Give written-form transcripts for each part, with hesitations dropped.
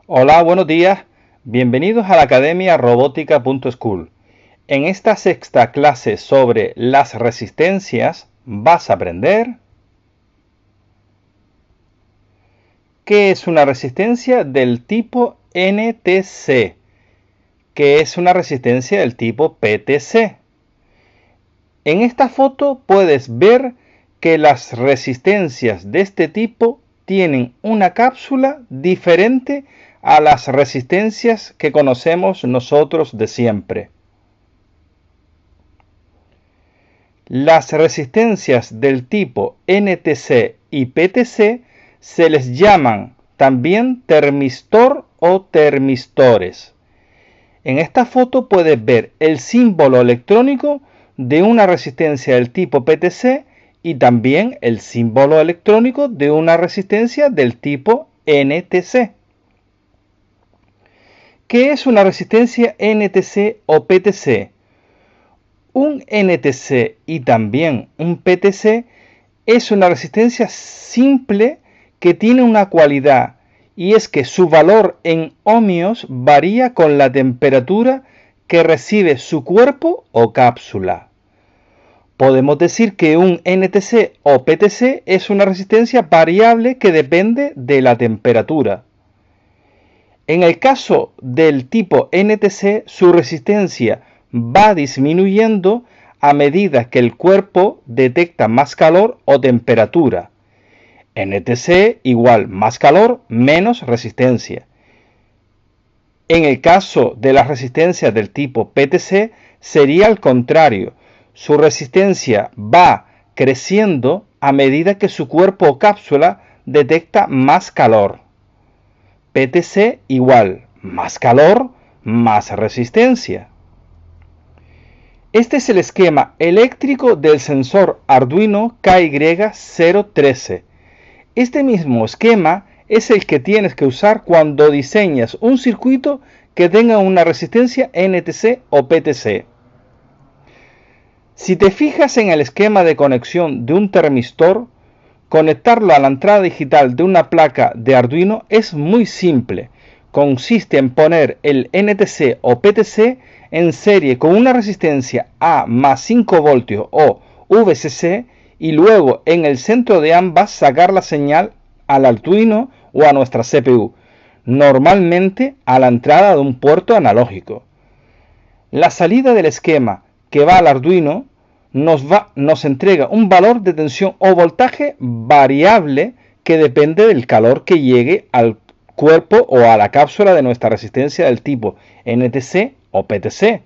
Hola, buenos días. Bienvenidos a la Academia Robótica.School. En esta sexta clase sobre las resistencias vas a aprender qué es una resistencia del tipo NTC, qué es una resistencia del tipo PTC. En esta foto puedes ver que las resistencias de este tipo tienen una cápsula diferente a las resistencias que conocemos nosotros de siempre. Las resistencias del tipo NTC y PTC se les llaman también termistor o termistores. En esta foto puedes ver el símbolo electrónico de una resistencia del tipo PTC y también el símbolo electrónico de una resistencia del tipo NTC. ¿Qué es una resistencia NTC o PTC? Un NTC y también un PTC es una resistencia simple que tiene una cualidad, y es que su valor en ohmios varía con la temperatura que recibe su cuerpo o cápsula. Podemos decir que un NTC o PTC es una resistencia variable que depende de la temperatura. En el caso del tipo NTC, su resistencia va disminuyendo a medida que el cuerpo detecta más calor o temperatura. NTC igual más calor, menos resistencia. En el caso de las resistencias del tipo PTC sería al contrario. Su resistencia va creciendo a medida que su cuerpo o cápsula detecta más calor. PTC igual más calor, más resistencia. Este es el esquema eléctrico del sensor Arduino KY013. Este mismo esquema es el que tienes que usar cuando diseñas un circuito que tenga una resistencia NTC o PTC. Si te fijas en el esquema de conexión de un termistor, conectarlo a la entrada digital de una placa de Arduino es muy simple. Consiste en poner el NTC o PTC en serie con una resistencia A más 5 voltios o VCC y luego en el centro de ambas sacar la señal al Arduino o a nuestra CPU, normalmente a la entrada de un puerto analógico. La salida del esquema que va al Arduino nos entrega un valor de tensión o voltaje variable que depende del calor que llegue al cuerpo o a la cápsula de nuestra resistencia del tipo NTC o PTC.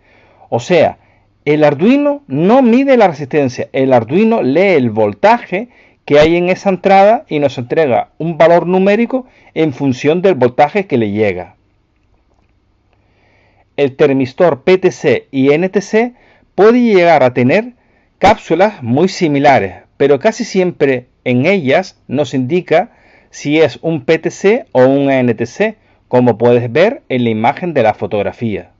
O sea, el Arduino no mide la resistencia, el Arduino lee el voltaje que hay en esa entrada y nos entrega un valor numérico en función del voltaje que le llega. El termistor PTC y NTC puede llegar a tener cápsulas muy similares, pero casi siempre en ellas nos indica si es un PTC o un NTC, como puedes ver en la imagen de la fotografía.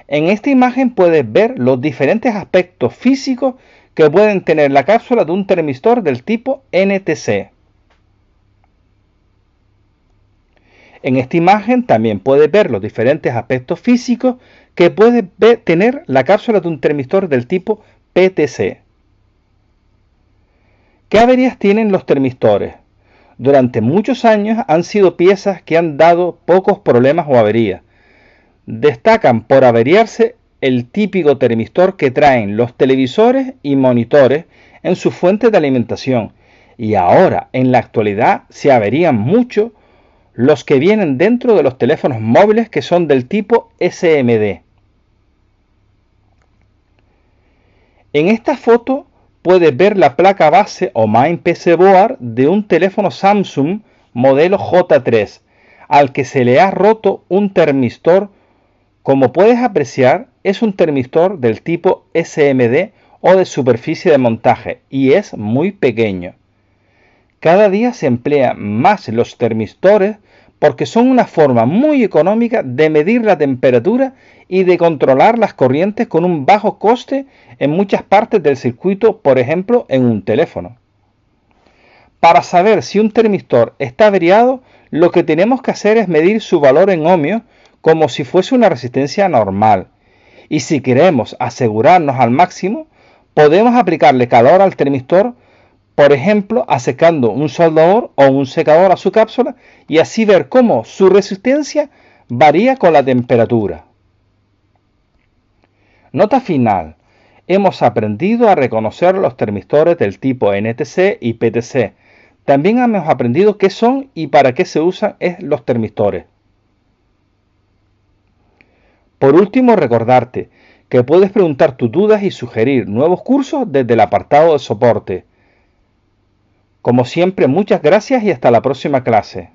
En esta imagen puedes ver los diferentes aspectos físicos que pueden tener la cápsula de un termistor del tipo NTC. En esta imagen también puedes ver los diferentes aspectos físicos que puede tener la cápsula de un termistor del tipo PTC. ¿Qué averías tienen los termistores? Durante muchos años han sido piezas que han dado pocos problemas o averías. Destacan por averiarse el típico termistor que traen los televisores y monitores en sus fuentes de alimentación, y ahora en la actualidad se averían mucho los que vienen dentro de los teléfonos móviles que son del tipo SMD. En esta foto puedes ver la placa base o Main PC Board de un teléfono Samsung modelo J3 al que se le ha roto un termistor. Como puedes apreciar, es un termistor del tipo SMD o de superficie de montaje y es muy pequeño. Cada día se emplean más los termistores porque son una forma muy económica de medir la temperatura y de controlar las corrientes con un bajo coste en muchas partes del circuito, por ejemplo en un teléfono. Para saber si un termistor está averiado, lo que tenemos que hacer es medir su valor en ohmios como si fuese una resistencia normal. Y si queremos asegurarnos al máximo, podemos aplicarle calor al termistor, por ejemplo, asecando un soldador o un secador a su cápsula y así ver cómo su resistencia varía con la temperatura. Nota final. Hemos aprendido a reconocer los termistores del tipo NTC y PTC. También hemos aprendido qué son y para qué se usan los termistores. Por último, recordarte que puedes preguntar tus dudas y sugerir nuevos cursos desde el apartado de soporte. Como siempre, muchas gracias y hasta la próxima clase.